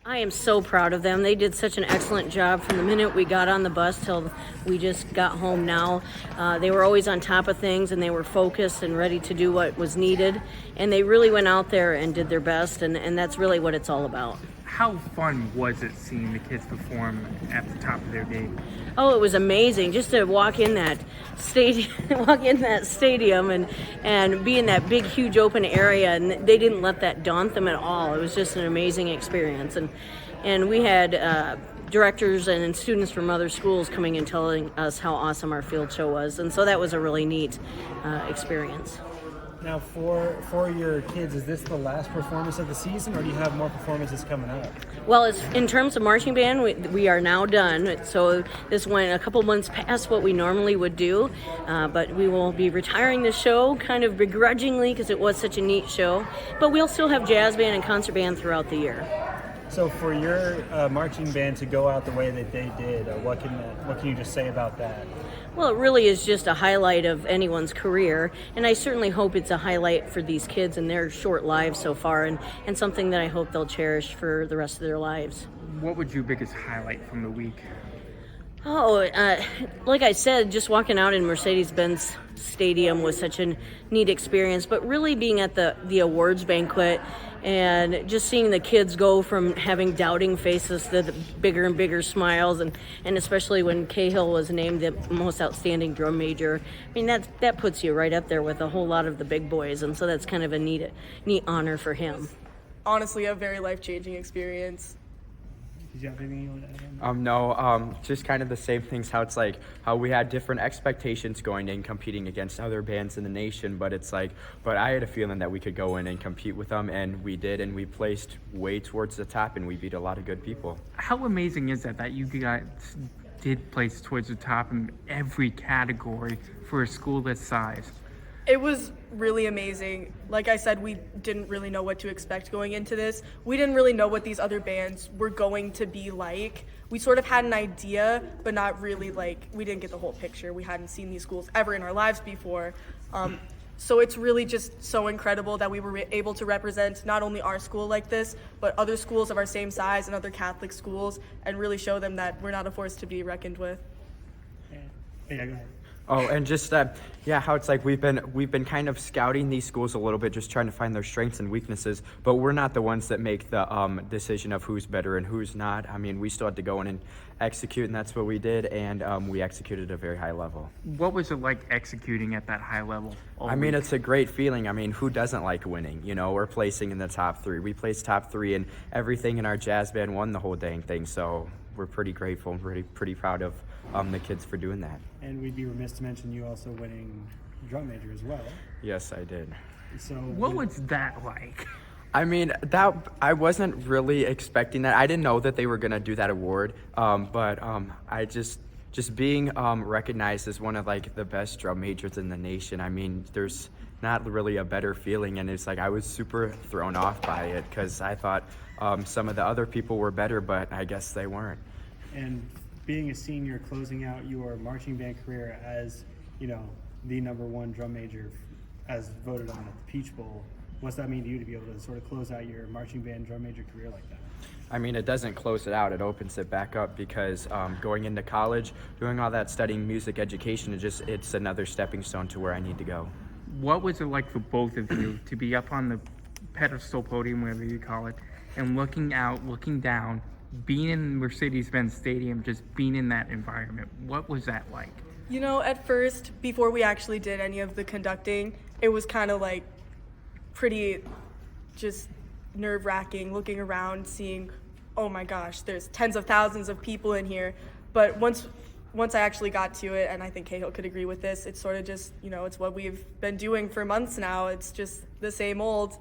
I am so proud of them. They did such an excellent job from the minute we got on the bus till we just got home now. They were always on top of things, and they were focused and ready to do what was needed. And they really went out there and did their best, and that's really what it's all about. How fun was it seeing the kids perform at the top of their game? Oh, it was amazing just to walk in that stadium and be in that big, huge open area, and they didn't let that daunt them at all. It was just an amazing experience, and we had directors and students from other schools coming and telling us how awesome our field show was, and so that was a really neat experience. Now, for your kids, is this the last performance of the season, or do you have more performances coming up? Well, in terms of marching band, we are now done. So this went a couple months past what we normally would do, but we will be retiring the show kind of begrudgingly because it was such a neat show. But we'll still have jazz band and concert band throughout the year. So for your marching band to go out the way that they did, what can you just say about that? Well, it really is just a highlight of anyone's career, and I certainly hope it's a highlight for these kids in their short lives so far, and something that I hope they'll cherish for the rest of their lives. What was your biggest highlight from the week? Oh, like I said, just walking out in Mercedes-Benz Stadium was such a neat experience, but really being at the awards banquet and just seeing the kids go from having doubting faces to the bigger and bigger smiles, and especially when Cahill was named the most outstanding drum major. I mean, that puts you right up there with a whole lot of the big boys, and so that's kind of a neat honor for him. Honestly, a very life-changing experience. Did you have anything you want to add? No, just kind of the same things, how it's like how we had different expectations going in competing against other bands in the nation, but I had a feeling that we could go in and compete with them, and we did, and we placed way towards the top, and we beat a lot of good people. How amazing is that you guys did place towards the top in every category for a school this size? It was really amazing. Like I said, we didn't really know what to expect going into this. We didn't really know what these other bands were going to be like. We sort of had an idea, but not really, we didn't get the whole picture. We hadn't seen these schools ever in our lives before. So it's really just so incredible that we were able to represent not only our school like this, but other schools of our same size and other Catholic schools, and really show them that we're not a force to be reckoned with. Yeah, go ahead. Oh, and just how it's like we've been kind of scouting these schools a little bit, just trying to find their strengths and weaknesses, but we're not the ones that make the decision of who's better and who's not. I mean, we still had to go in and execute, and that's what we did, and we executed at a very high level. What was it like executing at that high level? I mean, it's a great feeling. I mean, who doesn't like winning? You know, we're placing in the top three. We placed top three, and everything in our jazz band won the whole dang thing, so we're pretty grateful and pretty proud of the kids for doing that. And we'd be remiss to mention you also winning drum major as well. Yes, I did. So what was that like? I mean, I wasn't really expecting that. I didn't know that they were going to do that award, but I just being recognized as one of the best drum majors in the nation. I mean, there's not really a better feeling, and it's I was super thrown off by it because I thought some of the other people were better, but I guess they weren't. And being a senior, closing out your marching band career as, the number one drum major as voted on at the Peach Bowl, what's that mean to you to be able to sort of close out your marching band drum major career like that? I mean, it doesn't close it out, it opens it back up because going into college, doing all that, studying music education, it's another stepping stone to where I need to go. What was it like for both of you to be up on the pedestal podium, whatever you call it, and looking out, looking down, being in Mercedes-Benz Stadium, just being in that environment? What was that like? At first, before we actually did any of the conducting, it was kind of pretty just nerve-wracking looking around, seeing, oh my gosh, there's tens of thousands of people in here. But once I actually got to it, and I think Cahill could agree with this, it's sort of just, it's what we've been doing for months now. It's just the same old,